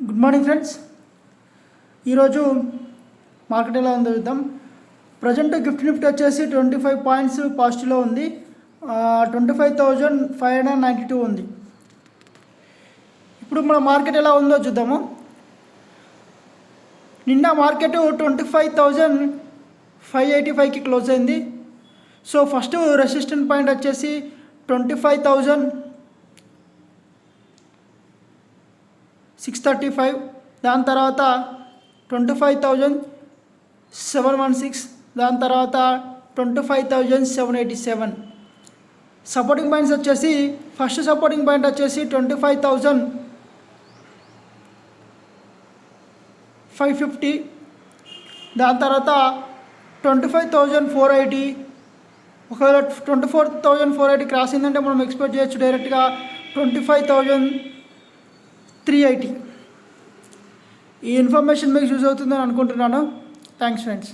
Good morning friends. ఈరోజు market ఎలా ఉందో చూద్దాం. ప్రజెంట్ గిఫ్ట్ నిఫ్టీ వచ్చేసి 25 పాయింట్స్ పాజిటివ్లో ఉంది. 25,592 ఉంది. ఇప్పుడు మన మార్కెట్ ఎలా ఉందో చూద్దాము. నిన్న మార్కెట్ 25,585కి క్లోజ్ అయింది. సో ఫస్ట్ రెసిస్టెంట్ పాయింట్ వచ్చేసి 25,635, దాని తర్వాత 25,716, దాని తర్వాత 25,787. సపోర్టింగ్ పాయింట్స్ వచ్చేసి ఫస్ట్ సపోర్టింగ్ పాయింట్ వచ్చేసి 25,550, దాని తర్వాత 25,480. ఒకవేళ 24,480 క్రాస్ అయిందంటే మనం ఎక్స్పెక్ట్ చేయొచ్చు డైరెక్ట్గా 25,380. ఈ ఇన్ఫర్మేషన్ మీకు యూజ్ అవుతుందని అనుకుంటున్నాను. Thanks friends.